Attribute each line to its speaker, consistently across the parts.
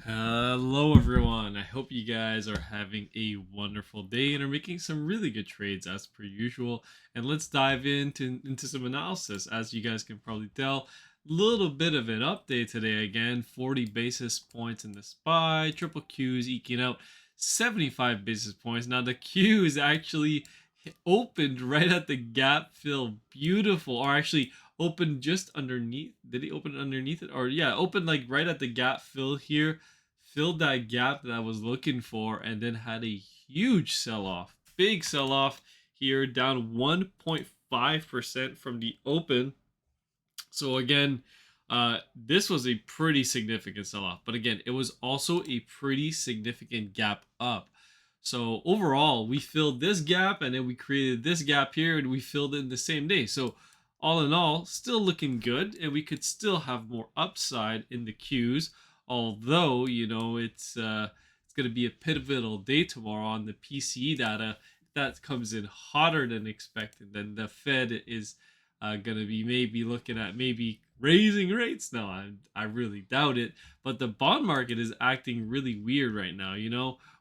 Speaker 1: Hello, everyone. I hope you guys are having a wonderful day and are making some really good trades as per usual. And let's dive into some analysis. As you guys can probably tell, little bit of an update today again. 40 basis points in the SPY. Triple Q's eking out 75 basis points. Now the Q is actually opened right at the gap fill. Beautiful. Or actually opened just underneath. Did he open underneath it? Or yeah, opened like right at the gap fill here, filled that gap that I was looking for, and then had a huge sell-off. Big sell-off here, down 1.5% from the open. So again, this was a pretty significant sell-off. But again, it was also a pretty significant gap up. So overall, we filled this gap and then we created this gap here and we filled it in the same day. So all in all, still looking good, and we could still have more upside in the Qs. Although it's going to be a pivotal day tomorrow on the PCE data. If that comes in hotter than expected, then the Fed is going to be maybe looking at maybe raising rates. No, I really doubt it. But the bond market is acting really weird right now.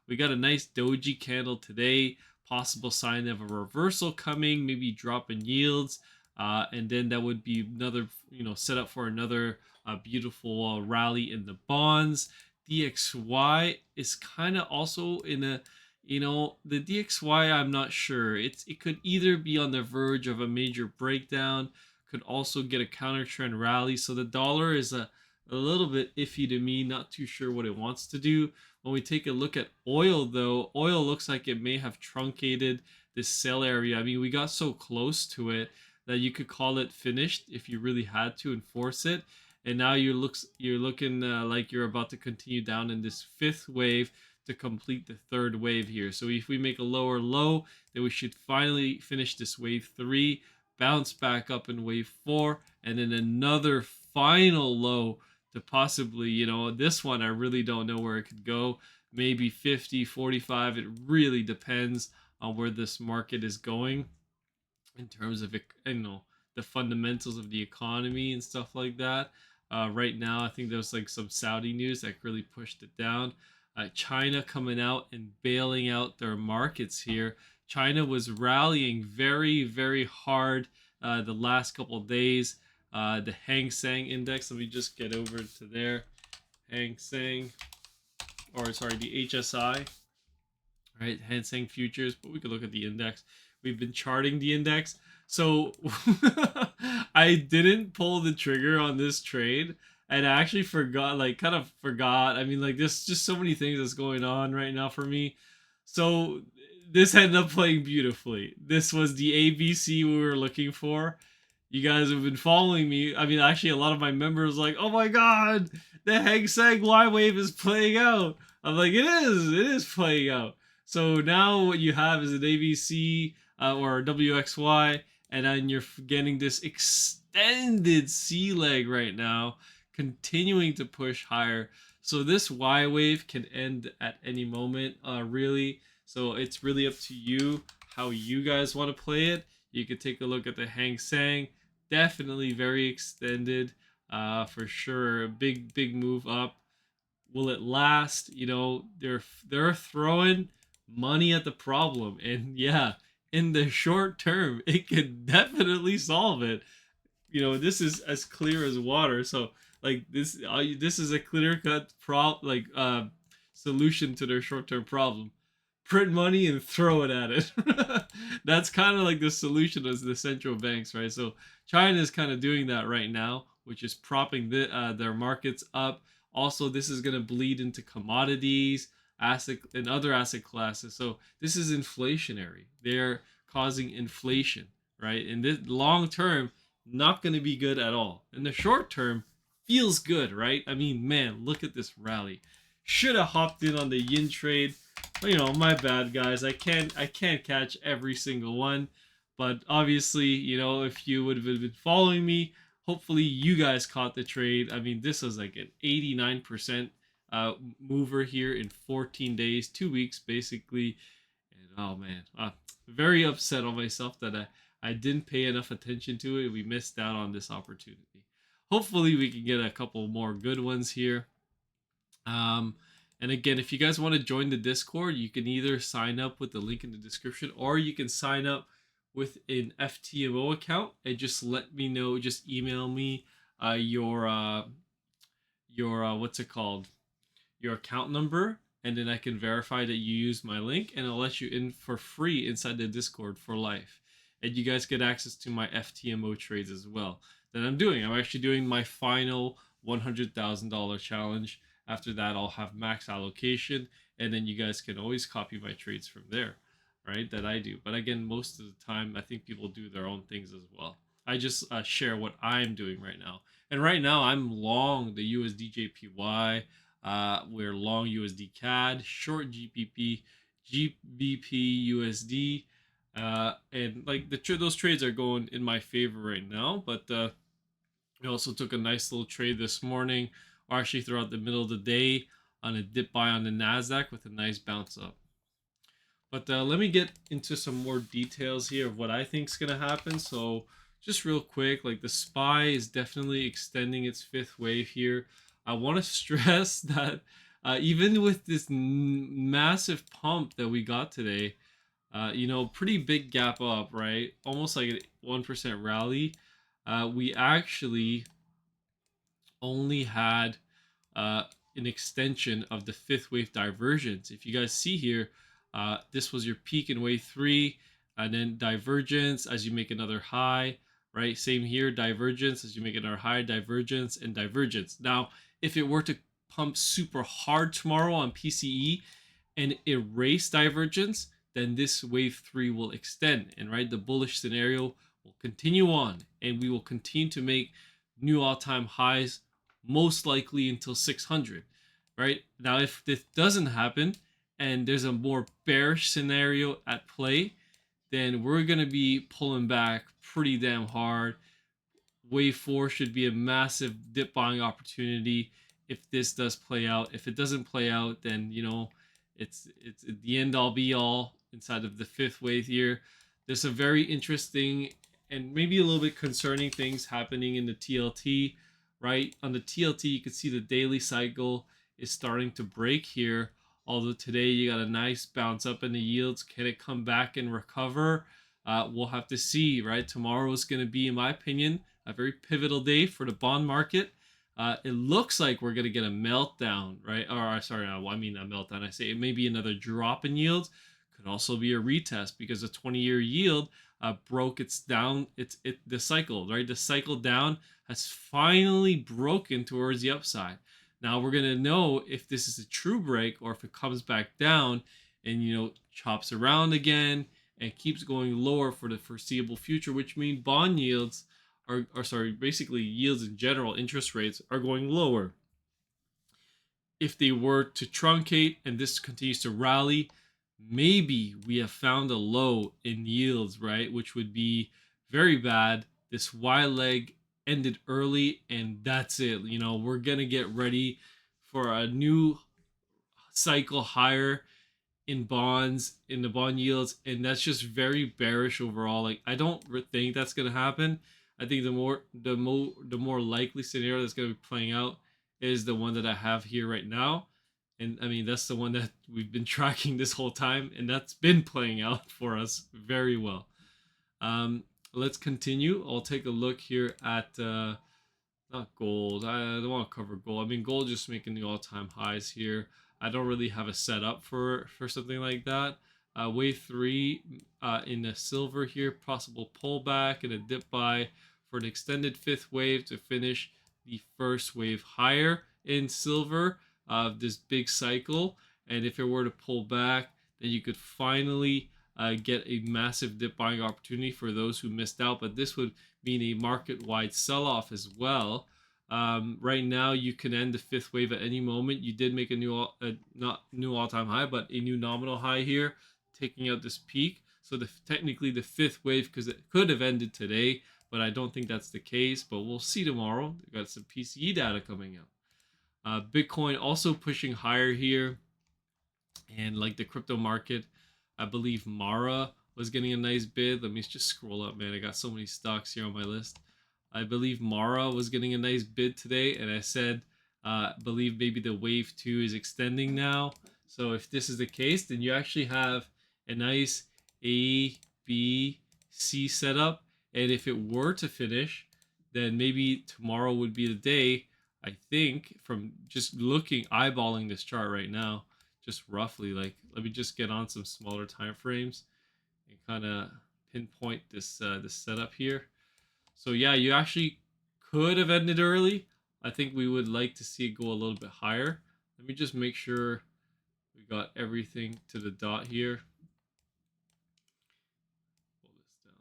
Speaker 1: We got a nice doji candle today, possible sign of a reversal coming, maybe drop in yields. And then that would be another, set up for another beautiful rally in the bonds. DXY is kind of also in a, the DXY, I'm not sure. It could either be on the verge of a major breakdown, could also get a counter trend rally. So the dollar is a little bit iffy to me, not too sure what it wants to do. When we take a look at oil, though, oil looks like it may have truncated this sell area. I mean, we got so close to it that you could call it finished if you really had to enforce it. And now you're looking like you're about to continue down in this fifth wave to complete the third wave here. So if we make a lower low, then we should finally finish this wave 3, bounce back up in wave 4, and then another final low to possibly, this one I really don't know where it could go. Maybe 50, 45. It really depends on where this market is going in terms of the fundamentals of the economy and stuff like that. Right now, I think there's like some Saudi news that really pushed it down. China coming out and bailing out their markets here. China was rallying very, very hard the last couple of days. The Hang Seng index. Let me just get over to there. Hang Seng, or sorry, the HSI. Right, Hang Seng futures. But we could look at the index. We've been charting the index. So I didn't pull the trigger on this trade, and I actually forgot, like kind of forgot. I mean, like there's just so many things that's going on right now for me. So this ended up playing beautifully. This was the ABC we were looking for. You guys have been following me. I mean, actually, a lot of my members like, oh my god, the Hang Seng Y wave is playing out. I'm like, it is playing out. So now what you have is an ABC or WXY, and then you're getting this extended C leg right now, continuing to push higher. So this Y wave can end at any moment, really. So it's really up to you how you guys want to play it. You could take a look at the Hang Seng. Definitely very extended, for sure. A big move up. Will it last? They're throwing money at the problem, and yeah, in the short term, it could definitely solve it. This is as clear as water. So like this is a clear cut solution to their short term problem. Print money and throw it at it. That's kind of like the solution as the central banks, right? So China is kind of doing that right now, which is propping their markets up. Also, this is going to bleed into commodities, asset and other asset classes. So this is inflationary. They're causing inflation, right? And this long term, not going to be good at all. In the short term, feels good, right? I mean, man, look at this rally. Should have hopped in on the yin trade. My bad, guys. I can't catch every single one, but obviously, if you would have been following me, hopefully you guys caught the trade. I mean, this was like an 89% mover here in 14 days, 2 weeks basically. And oh man, very upset on myself that I didn't pay enough attention to it. We missed out on this opportunity. Hopefully, we can get a couple more good ones here. Um, and again, if you guys want to join the Discord, you can either sign up with the link in the description, or you can sign up with an FTMO account and just let me know. Just email me your what's it called, your account number, and then I can verify that you use my link, and I'll let you in for free inside the Discord for life. And you guys get access to my FTMO trades as well that I'm doing. I'm actually doing my final $100,000 challenge. After that, I'll have max allocation, and then you guys can always copy my trades from there, right? That I do. But again, most of the time, I think people do their own things as well. I just share what I'm doing right now. And right now, I'm long the USDJPY. We're long USD CAD, short GPP, GBP USD, and like those trades are going in my favor right now. But we also took a nice little trade this morning, or actually throughout the middle of the day, on a dip buy on the Nasdaq with a nice bounce up. But let me get into some more details here of what I think is gonna happen. So just real quick, like the SPY is definitely extending its fifth wave here. I want to stress that even with this massive pump that we got today, pretty big gap up, right? Almost like a 1% rally. We actually only had uh, an extension of the fifth wave divergence. If you guys see here, this was your peak in wave 3, and then divergence as you make another high, right? Same here, divergence as you make another high, divergence, and divergence. Now, if it were to pump super hard tomorrow on PCE and erase divergence, then this wave 3 will extend, and right, the bullish scenario will continue on, and we will continue to make new all-time highs, most likely until 600. Right now, if this doesn't happen and there's a more bearish scenario at play, then we're going to be pulling back pretty damn hard. Wave 4 should be a massive dip buying opportunity if this does play out. If it doesn't play out, then it's the end all be all inside of the fifth wave here. There's some very interesting and maybe a little bit concerning things happening in the TLT. Right on the TLT, you can see the daily cycle is starting to break here. Although today you got a nice bounce up in the yields. Can it come back and recover? We'll have to see, right? Tomorrow is going to be, in my opinion, a very pivotal day for the bond market. It looks like we're going to get a meltdown, right? Or sorry, I mean a meltdown. I say it may be another drop in yields. Could also be a retest because the 20-year yield broke the cycle, right? The cycle down has finally broken towards the upside. Now we're gonna know if this is a true break or if it comes back down and chops around again and keeps going lower for the foreseeable future, which means bond yields basically yields in general, interest rates are going lower. If they were to truncate and this continues to rally, maybe we have found a low in yields, right? Which would be very bad. This Y leg ended early, and that's it. We're going to get ready for a new cycle higher in bonds, in the bond yields, and that's just very bearish overall. Like, I don't think that's going to happen. I think the more likely scenario that's going to be playing out is the one that I have here right now. And I mean, that's the one that we've been tracking this whole time, and that's been playing out for us very well. Let's continue. I'll take a look here at not gold. I don't want to cover gold. I mean, gold just making the all-time highs here. I don't really have a setup for something like that. Wave 3 in the silver here, possible pullback and a dip buy for an extended fifth wave to finish the first wave higher in silver of this big cycle. And if it were to pull back, then you could finally get a massive dip buying opportunity for those who missed out. But this would mean a market-wide sell-off as well. Right now, you can end the fifth wave at any moment. You did make a not new all-time high, but a new nominal high here, taking out this peak. So technically the fifth wave, because it could have ended today, but I don't think that's the case. But we'll see tomorrow. We've got some PCE data coming out. Bitcoin also pushing higher here, and like the crypto market, I believe Mara was getting a nice bid. Let me just scroll up, man. I got so many stocks here on my list. I believe Mara was getting a nice bid today, and I said Believe maybe the wave 2 is extending now. So if this is the case, then you actually have a nice A, B, C setup. And if it were to finish, then maybe tomorrow would be the day. I think from just looking, eyeballing this chart right now, just roughly, like, let me just get on some smaller time frames and kind of pinpoint this setup here. So yeah, you actually could have ended early. I think we would like to see it go a little bit higher. Let me just make sure we got everything to the dot here. Pull this down.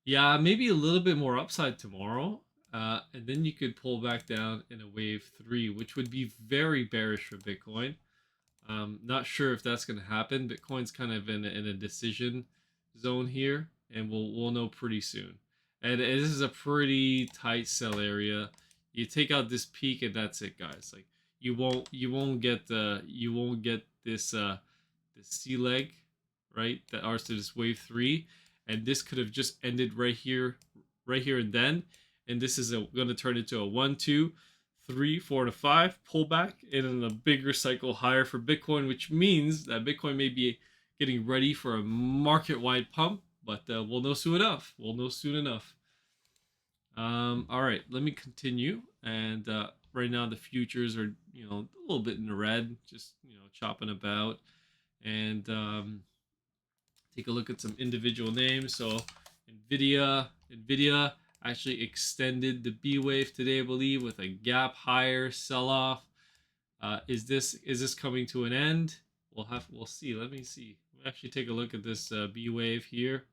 Speaker 1: Yeah, maybe a little bit more upside tomorrow. And then you could pull back down in a wave 3, which would be very bearish for Bitcoin. Not sure if that's going to happen. Bitcoin's kind of in a decision zone here, and we'll know pretty soon. And this is a pretty tight sell area. You take out this peak, and that's it, guys. Like you won't get this C leg, right? That arcs to this wave 3, and this could have just ended right here and then. And this is going to turn into a 1, 2, 3, 4, and a 5 pullback, and then a bigger cycle higher for Bitcoin, which means that Bitcoin may be getting ready for a market-wide pump. But we'll know soon enough. We'll know soon enough. All right, let me continue. And right now the futures are a little bit in the red, just chopping about. And take a look at some individual names. So NVIDIA actually extended the B wave today, I believe, with a gap higher sell-off. Is this coming to an end? We'll see. Let me see. We'll actually take a look at this B wave here.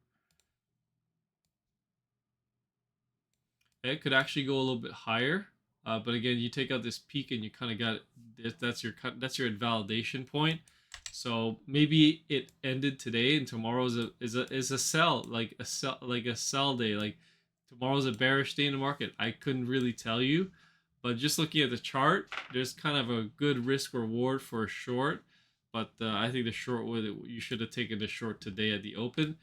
Speaker 1: It could actually go a little bit higher, but again, you take out this peak and you kind of got that's your invalidation point. So maybe it ended today, and tomorrow is a sell, like a sell day. Like tomorrow's a bearish day in the market. I couldn't really tell you, but just looking at the chart, there's kind of a good risk reward for a short. But I think the short you should have taken the short today at the open.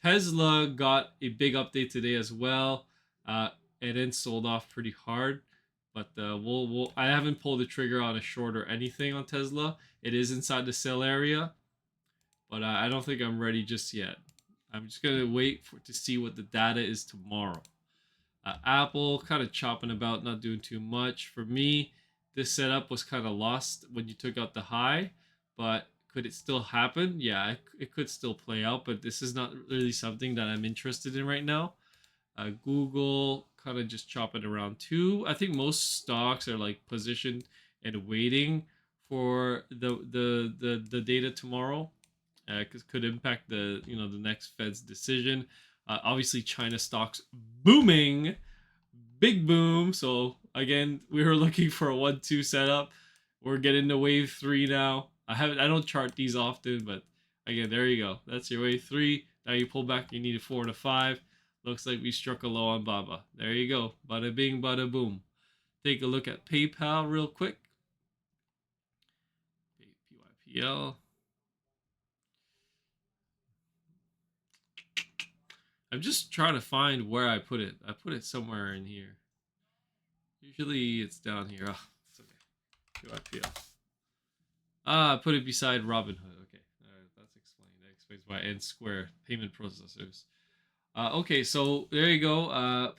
Speaker 1: Tesla got a big update today as well. And then sold off pretty hard. But I haven't pulled the trigger on a short or anything on Tesla. It is inside the sell area, but I don't think I'm ready just yet. I'm just gonna wait to see what the data is tomorrow. Apple kind of chopping about, not doing too much. For me, this setup was kind of lost when you took out the high, but could it still happen? Yeah, it could still play out, but this is not really something that I'm interested in right now. Google kind of just chopping around too. I think most stocks are like positioned and waiting for the data tomorrow, because could impact the next Fed's decision. Obviously, China stocks booming, big boom. So again, we were looking for a 1-2 setup. We're getting to wave 3 now. I don't chart these often, but again, there you go. That's your wave 3. Now you pull back. You need a 4 and a 5. Looks like we struck a low on Baba. There you go. Bada bing, bada boom. Take a look at PayPal real quick. PYPL. I'm just trying to find where I put it. I put it somewhere in here. Usually it's down here. Oh, it's okay. PYPL. I put it beside Robinhood. Okay. All right, that's explained. That explains why. And Square payment processors. Okay, so there you go.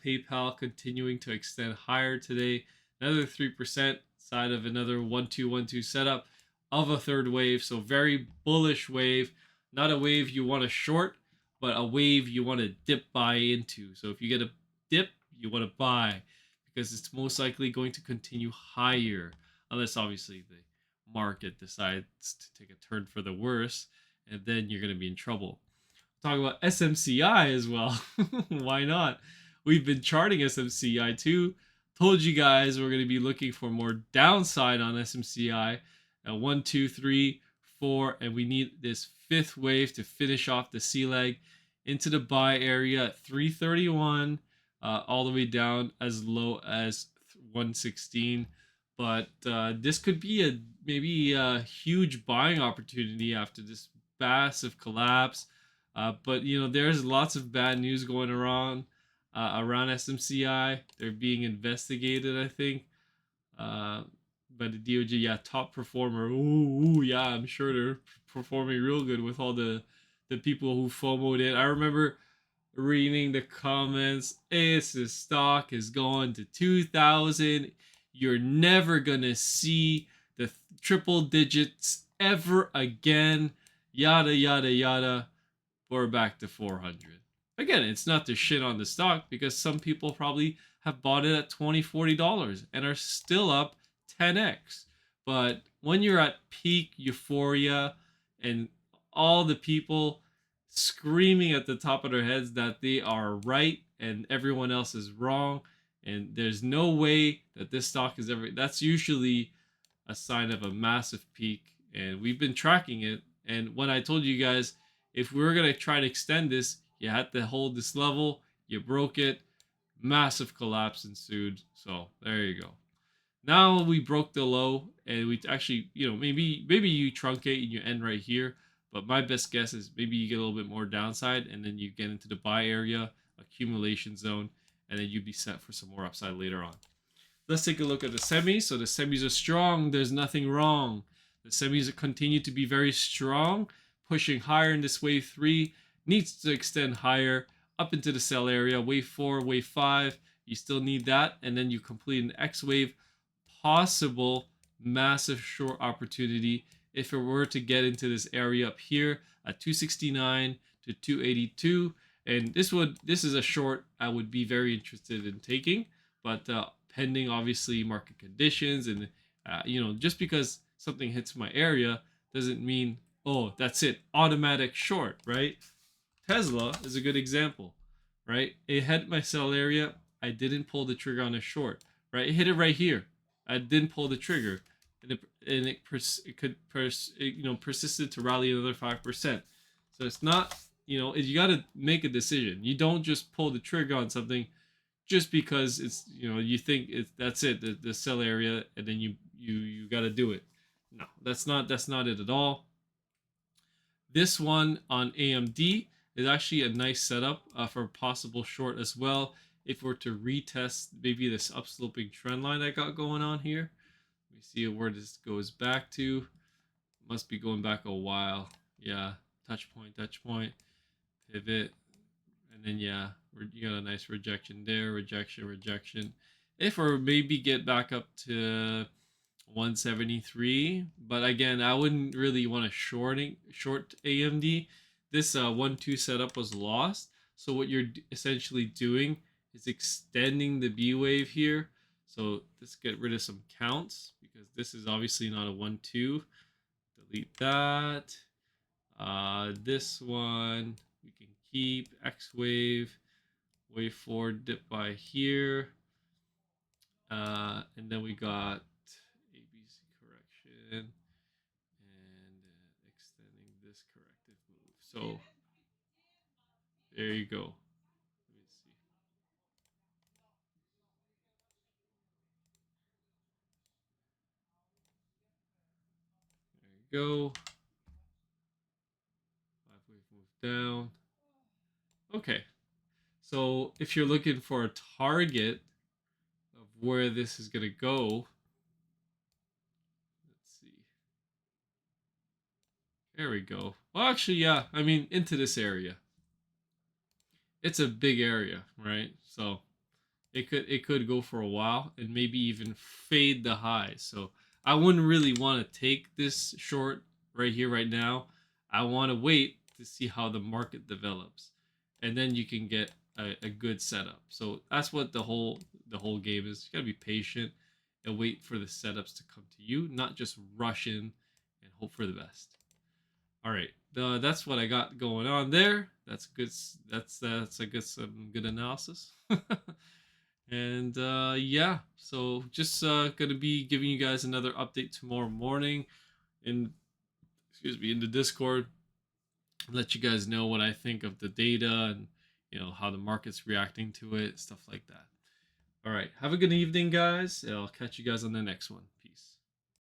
Speaker 1: PayPal continuing to extend higher today. Another 3% side of another 1-2-1-2 setup of a third wave. So very bullish wave. Not a wave you want to short, but a wave you want to dip buy into. So if you get a dip, you want to buy because it's most likely going to continue higher, unless obviously the market decides to take a turn for the worse, and then you're going to be in trouble. Talk about SMCI as well. Why not? We've been charting SMCI too. Told you guys we're going to be looking for more downside on SMCI. 1, 2, 3, 4, and we need this fifth wave to finish off the C leg into the buy area at 331, all the way down as low as 116. But this could be maybe a huge buying opportunity after this massive collapse. But you know, there's lots of bad news going around SMCI. They're being investigated, I think, uh, by the DOJ. Yeah, top performer. Ooh, yeah, I'm sure they're performing real good with all the people who FOMO'd it. I remember reading the comments. This stock is going to 2,000. You're never gonna see the triple digits ever again. Yada yada yada. We're back to 400. Again, it's not to shit on the stock because some people probably have bought it at $20, $40 and are still up 10x. But when you're at peak euphoria and all the people screaming at the top of their heads that they are right and everyone else is wrong, and there's no way that this stock is ever, that's usually a sign of a massive peak. And we've been tracking it. And when I told you guys, if we were going to try to extend this, you had to hold this level, you broke it, massive collapse ensued. So there you go. Now we broke the low, and we actually, you know, maybe you truncate and you end right here. But my best guess is maybe you get a little bit more downside, and then you get into the buy area, accumulation zone, and then you'd be set for some more upside later on. Let's take a look at the semis. So the semis are strong. There's nothing wrong. The semis continue to be very strong, pushing higher in this wave 3. Needs to extend higher up into the sell area. Wave 4, wave 5. You still need that. And then you complete an X wave. Possible massive short opportunity if it were to get into this area up here at 269 to 282. And this is a short I would be very interested in taking, but pending obviously market conditions. And you know, just because something hits my area doesn't mean, oh, that's it, automatic short, right? Tesla is a good example, right? It hit my sell area. I didn't pull the trigger on a short, right? It hit it right here. I didn't pull the trigger, and it persisted to rally another 5%. So it's not, you know, you got to make a decision. You don't just pull the trigger on something just because it's, you know, you think that's it, the sell area, and then you got to do it. No, that's not it at all. This one on AMD is actually a nice setup for a possible short as well. If we're to retest maybe this upsloping trend line I got going on here, let me see where this goes back to. Must be going back a while. Yeah, touch point, pivot, and then yeah, you got a nice rejection there, rejection. If or maybe get back up to 173, but again, I wouldn't really want to short AMD. This 1-2 setup was lost. So what you're essentially doing is extending the B wave here. So let's get rid of some counts because this is obviously not a 1-2. Delete that. This one we can keep. X wave, wave 4 dip by here. And then we got ABC correction and extending this corrective move. So there you go. Let me see. There you go. 5-wave move down. Okay. So if you're looking for a target of where this is going to go, let's see. There we go. Well, actually, yeah. I mean, into this area. It's a big area, right? So it could go for a while and maybe even fade the highs. So I wouldn't really want to take this short right here right now. I want to wait to see how the market develops, and then you can get a good setup. So that's what the whole game is. You gotta be patient and wait for the setups to come to you, not just rush in and hope for the best. All right, that's what I got going on there. That's good. That's a good some good analysis. And yeah, so just gonna be giving you guys another update tomorrow morning in, excuse me, in the Discord. Let you guys know what I think of the data and, you know, how the market's reacting to it, stuff like that. All right, have a good evening, guys. And I'll catch you guys on the next one.